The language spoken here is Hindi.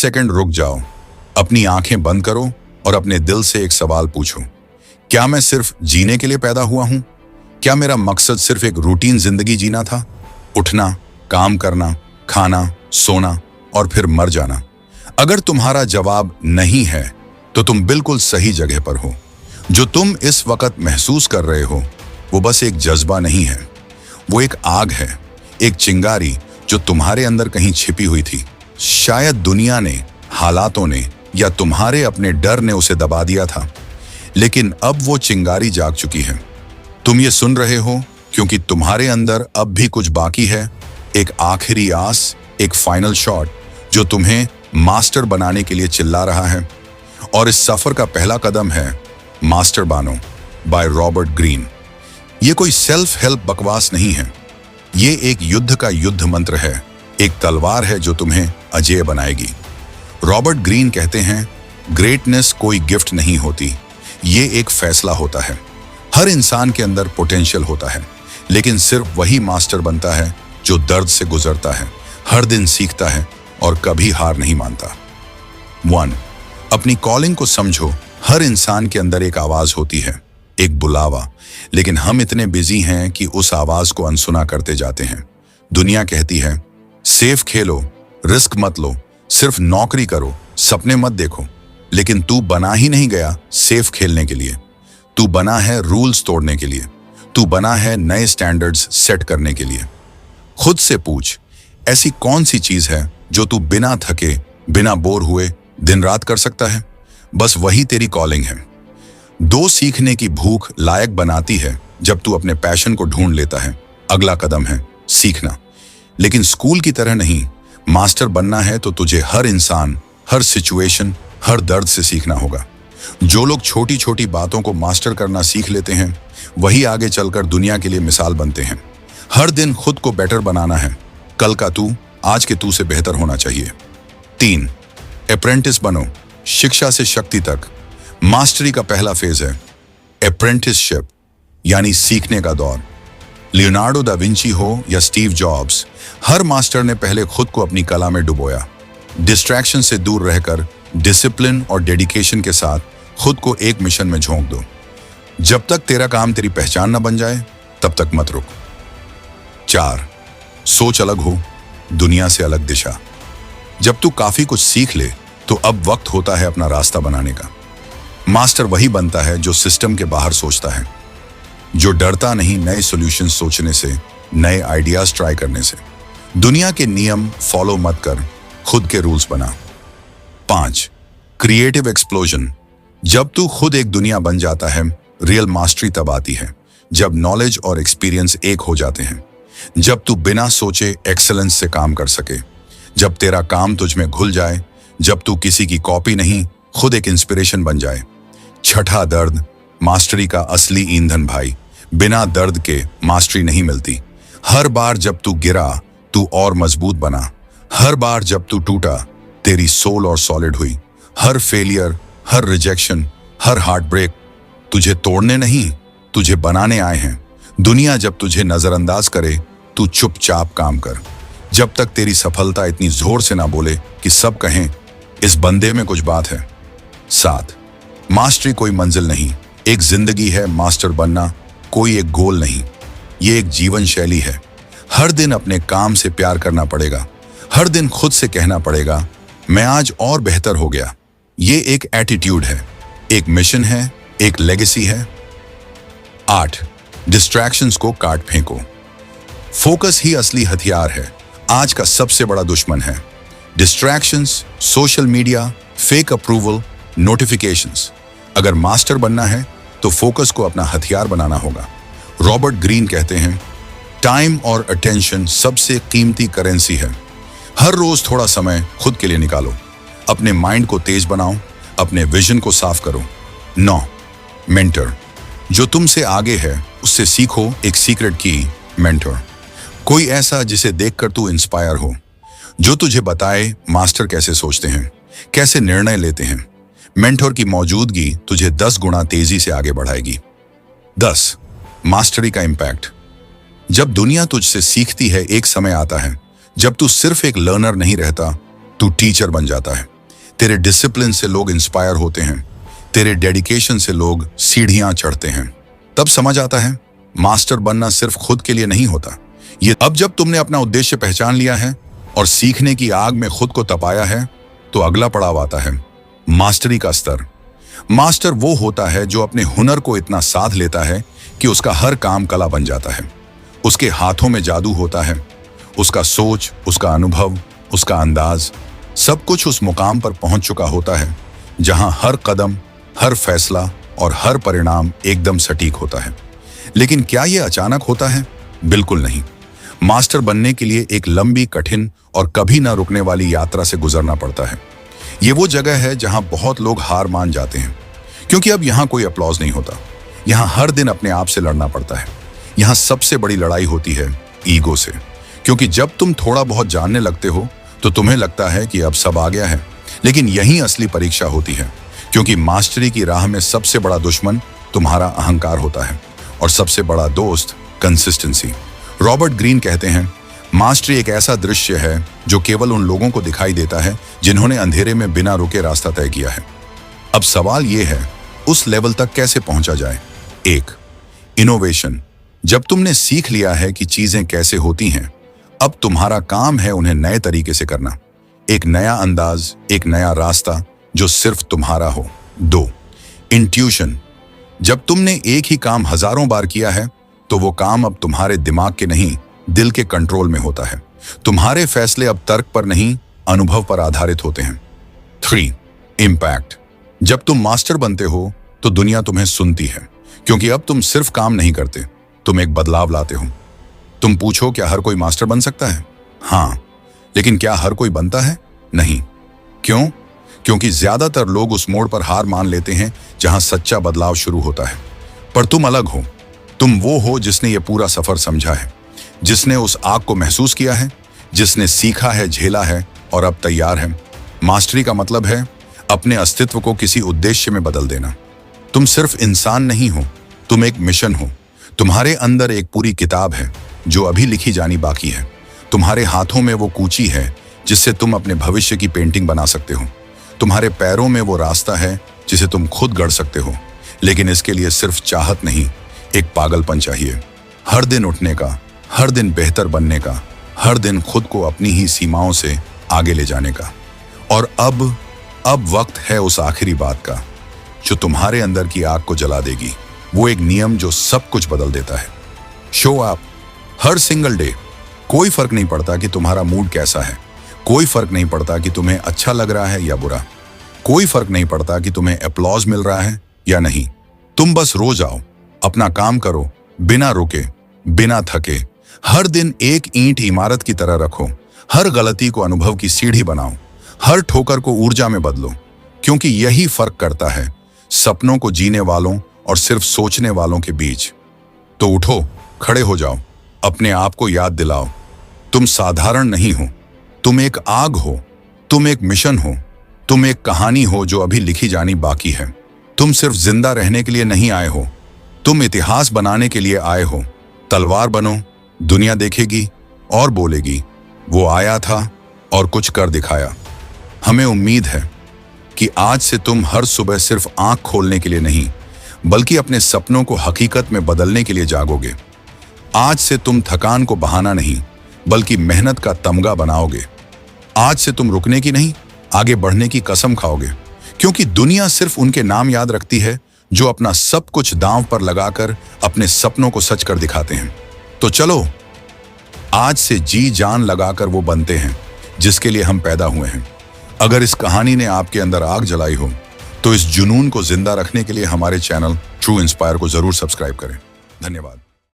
सेकंड रुक जाओ, अपनी आंखें बंद करो और अपने दिल से एक सवाल पूछो, क्या मैं सिर्फ जीने के लिए पैदा हुआ हूं? क्या मेरा मकसद सिर्फ एक रूटीन जिंदगी जीना था? उठना, काम करना, खाना, सोना और फिर मर जाना? अगर तुम्हारा जवाब नहीं है तो तुम बिल्कुल सही जगह पर हो। जो तुम इस वक्त महसूस कर रहे हो वो बस एक जज्बा नहीं है, वो एक आग है, एक चिंगारी जो तुम्हारे अंदर कहीं छिपी हुई थी। शायद दुनिया ने, हालातों ने या तुम्हारे अपने डर ने उसे दबा दिया था, लेकिन अब वो चिंगारी जाग चुकी है। तुम ये सुन रहे हो क्योंकि तुम्हारे अंदर अब भी कुछ बाकी है, एक आखिरी आस, एक फाइनल शॉट जो तुम्हें मास्टर बनाने के लिए चिल्ला रहा है। और इस सफर का पहला कदम है master Bano by Robert Greene. ये कोई सेल्फ हेल्प बकवास नहीं है, ये एक युद्ध का युद्ध मंत्र है, एक तलवार है जो तुम्हें अजेय बनाएगी। रॉबर्ट ग्रीन कहते हैं, ग्रेटनेस कोई गिफ्ट नहीं होती, ये एक फैसला होता है। हर इंसान के अंदर पोटेंशियल होता है, लेकिन सिर्फ वही मास्टर बनता है जो दर्द से गुजरता है, हर दिन सीखता है और कभी हार नहीं मानता। 1. अपनी कॉलिंग को समझो। हर इंसान के अंदर एक आवाज होती है, एक बुलावा, लेकिन हम इतने बिजी हैं कि उस आवाज को अनसुना करते जाते हैं। दुनिया कहती है, सेफ खेलो, रिस्क मत लो, सिर्फ नौकरी करो, सपने मत देखो। लेकिन तू बना ही नहीं गया सेफ खेलने के लिए, तू बना है रूल्स तोड़ने के लिए, तू बना है नए स्टैंडर्ड्स सेट करने के लिए। खुद से पूछ, ऐसी कौन सी चीज है जो तू बिना थके, बिना बोर हुए दिन रात कर सकता है? बस वही तेरी कॉलिंग है। 2. सीखने की भूख लायक बनाती है जब तू अपने पैशन को ढूंढ लेता है। अगला कदम है सीखना, लेकिन स्कूल की तरह नहीं। मास्टर बनना है तो तुझे हर इंसान, हर सिचुएशन, हर दर्द से सीखना होगा। जो लोग छोटी छोटी बातों को मास्टर करना सीख लेते हैं वही आगे चलकर दुनिया के लिए मिसाल बनते हैं। हर दिन खुद को बेटर बनाना है, कल का तू आज के तू से बेहतर होना चाहिए। 3. अप्रेंटिस बनो, शिक्षा से शक्ति तक। मास्टरी का पहला फेज है अप्रेंटिसशिप, यानी सीखने का दौर। लियोनार्डो दा विंची हो या स्टीव जॉब्स, हर मास्टर ने पहले खुद को अपनी कला में डुबोया। डिस्ट्रैक्शन से दूर रहकर डिसिप्लिन और डेडिकेशन के साथ खुद को एक मिशन में झोंक दो। जब तक तेरा काम तेरी पहचान न बन जाए तब तक मत रुक। 4. सोच अलग हो, दुनिया से अलग दिशा। जब तू काफी कुछ सीख ले तो अब वक्त होता है अपना रास्ता बनाने का। मास्टर वही बनता है जो सिस्टम के बाहर सोचता है, जो डरता नहीं नए सॉल्यूशंस सोचने से, नए आइडियाज ट्राई करने से। दुनिया के नियम फॉलो मत कर, खुद के रूल्स बना। 5. Creative explosion. जब तू खुद एक दुनिया बन जाता है, रियल मास्टरी तब आती है जब नॉलेज और एक्सपीरियंस एक हो जाते हैं, जब तू बिना सोचे एक्सेलेंस से काम कर सके, जब तेरा काम तुझ में घुल जाए, जब तू किसी की कॉपी नहीं खुद एक इंस्पिरेशन बन जाए। 6. दर्द, मास्टरी का असली ईंधन भाई। बिना दर्द के मास्टरी नहीं मिलती। हर बार जब तू गिरा तू और मजबूत बना। हर बार जब तू टूटा तेरी सोल और सॉलिड हुई। हर फेलियर, हर रिजेक्शन, हर हार्ट ब्रेक तुझे तोड़ने नहीं, तुझे बनाने आए हैं। दुनिया जब तुझे नजरअंदाज करे तू चुपचाप काम कर, जब तक तेरी सफलता इतनी जोर से ना बोले कि सब कहें इस बंदे में कुछ बात है। 7. मास्टरी कोई मंजिल नहीं, एक जिंदगी है। मास्टर बनना कोई एक गोल नहीं, ये एक जीवन शैली है। हर दिन अपने काम से प्यार करना पड़ेगा, हर दिन खुद से कहना पड़ेगा मैं आज और बेहतर हो गया। ये एक एटीट्यूड है, एक मिशन है, एक लेगेसी है। 8. डिस्ट्रैक्शंस को काट फेंको। फोकस ही असली हथियार है, आज का सबसे बड़ा दुश्मन है। Distractions, social media, fake approval, notifications. अगर मास्टर बनना है तो फोकस को अपना हथियार बनाना होगा। रॉबर्ट ग्रीन कहते हैं, टाइम और अटेंशन सबसे कीमती करेंसी है। हर रोज थोड़ा समय खुद के लिए निकालो, अपने माइंड को तेज बनाओ, अपने विजन को साफ करो। 9. मेंटर। जो तुमसे आगे है उससे सीखो एक सीक्रेट की। मेंटर कोई ऐसा जिसे देखकर तू इंस्पायर हो, जो तुझे बताए मास्टर कैसे सोचते हैं, कैसे निर्णय लेते हैं। मेंटर की मौजूदगी तुझे 10 गुना तेजी से आगे बढ़ाएगी। 10. मास्टरी का इम्पैक्ट। जब दुनिया तुझसे सीखती है एक समय आता है जब तू सिर्फ एक लर्नर नहीं रहता, तू टीचर बन जाता है। तेरे डिसिप्लिन से लोग इंस्पायर होते हैं, तेरे डेडिकेशन से लोग सीढ़ियां चढ़ते हैं। तब समझ आता है मास्टर बनना सिर्फ खुद के लिए नहीं होता। ये अब जब तुमने अपना उद्देश्य पहचान लिया है और सीखने की आग में खुद को तपाया है, तो अगला पड़ाव आता है मास्टरी का स्तर। मास्टर वो होता है जो अपने हुनर को इतना साध लेता है कि उसका हर काम कला बन जाता है। उसके हाथों में जादू होता है। उसका सोच, उसका अनुभव, उसका अंदाज, सब कुछ उस मुकाम पर पहुंच चुका होता है जहां हर कदम, हर फैसला और हर परिणाम एकदम सटीक होता है। लेकिन क्या यह अचानक होता है? बिल्कुल नहीं। मास्टर बनने के लिए एक लंबी, कठिन और कभी ना रुकने वाली यात्रा से गुजरना पड़ता है। ये वो जगह है जहां बहुत लोग हार मान जाते हैं, क्योंकि अब यहां कोई अपलॉज नहीं होता। यहां हर दिन अपने आप से लड़ना पड़ता है। यहां सबसे बड़ी लड़ाई होती है ईगो से, क्योंकि जब तुम थोड़ा बहुत जानने लगते हो तो तुम्हें लगता है कि अब सब आ गया है। लेकिन यही असली परीक्षा होती है, क्योंकि मास्टरी की राह में सबसे बड़ा दुश्मन तुम्हारा अहंकार होता है और सबसे बड़ा दोस्त कंसिस्टेंसी। रॉबर्ट ग्रीन कहते हैं, मास्टरी एक ऐसा दृश्य है जो केवल उन लोगों को दिखाई देता है जिन्होंने अंधेरे में बिना रुके रास्ता तय किया है। अब सवाल यह है, उस लेवल तक कैसे पहुंचा जाए? 1. इनोवेशन। जब तुमने सीख लिया है कि चीजें कैसे होती हैं, अब तुम्हारा काम है उन्हें नए तरीके से करना। एक नया अंदाज, एक नया रास्ता जो सिर्फ तुम्हारा हो। 2. इंट्यूशन। जब तुमने एक ही काम हजारों बार किया है, तो वो काम अब तुम्हारे दिमाग के नहीं, दिल के कंट्रोल में होता है। तुम्हारे फैसले अब तर्क पर नहीं, अनुभव पर आधारित होते हैं। 3. इम्पैक्ट। जब तुम मास्टर बनते हो तो दुनिया तुम्हें सुनती है, क्योंकि अब तुम सिर्फ काम नहीं करते, तुम एक बदलाव लाते हो। तुम पूछो, क्या हर कोई मास्टर बन सकता है? हाँ, लेकिन क्या हर कोई बनता है? नहीं। क्यों? क्योंकि ज्यादातर लोग उस मोड़ पर हार मान लेते हैं जहां सच्चा बदलाव शुरू होता है। पर तुम अलग हो। तुम वो हो जिसने ये पूरा सफर समझा है, जिसने उस आग को महसूस किया है, जिसने सीखा है, झेला है और अब तैयार है। मास्टरी का मतलब है अपने अस्तित्व को किसी उद्देश्य में बदल देना। तुम सिर्फ इंसान नहीं हो, तुम एक मिशन हो। तुम्हारे अंदर एक पूरी किताब है जो अभी लिखी जानी बाकी है। तुम्हारे हाथों में वो कूंची है जिससे तुम अपने भविष्य की पेंटिंग बना सकते हो। तुम्हारे पैरों में वो रास्ता है जिसे तुम खुद गढ़ सकते हो। लेकिन इसके लिए सिर्फ चाहत नहीं, एक पागलपन चाहिए। हर दिन उठने का, हर दिन बेहतर बनने का, हर दिन खुद को अपनी ही सीमाओं से आगे ले जाने का। और अब वक्त है उस आखिरी बात का जो तुम्हारे अंदर की आग को जला देगी। वो एक नियम जो सब कुछ बदल देता है। शो अप हर सिंगल डे। कोई फर्क नहीं पड़ता कि तुम्हारा मूड कैसा है, कोई फर्क नहीं पड़ता कि तुम्हें अच्छा लग रहा है या बुरा, कोई फर्क नहीं पड़ता कि तुम्हें अपलॉज मिल रहा है या नहीं। तुम बस रोज आओ, अपना काम करो, बिना रुके, बिना थके। हर दिन एक ईंट इमारत की तरह रखो। हर गलती को अनुभव की सीढ़ी बनाओ। हर ठोकर को ऊर्जा में बदलो, क्योंकि यही फर्क करता है सपनों को जीने वालों और सिर्फ सोचने वालों के बीच। तो उठो, खड़े हो जाओ, अपने आप को याद दिलाओ, तुम साधारण नहीं हो, तुम एक आग हो, तुम एक मिशन हो, तुम एक कहानी हो जो अभी लिखी जानी बाकी है। तुम सिर्फ जिंदा रहने के लिए नहीं आए हो, तुम इतिहास बनाने के लिए आए हो। तलवार बनो, दुनिया देखेगी और बोलेगी, वो आया था और कुछ कर दिखाया। हमें उम्मीद है कि आज से तुम हर सुबह सिर्फ आंख खोलने के लिए नहीं, बल्कि अपने सपनों को हकीकत में बदलने के लिए जागोगे। आज से तुम थकान को बहाना नहीं, बल्कि मेहनत का तमगा बनाओगे। आज से तुम रुकने की नहीं, आगे बढ़ने की कसम खाओगे, क्योंकि दुनिया सिर्फ उनके नाम याद रखती है जो अपना सब कुछ दांव पर लगाकर अपने सपनों को सच कर दिखाते हैं। तो चलो, आज से जी जान लगाकर वो बनते हैं जिसके लिए हम पैदा हुए हैं। अगर इस कहानी ने आपके अंदर आग जलाई हो, तो इस जुनून को जिंदा रखने के लिए हमारे चैनल ट्रू इंस्पायर को जरूर सब्सक्राइब करें। धन्यवाद।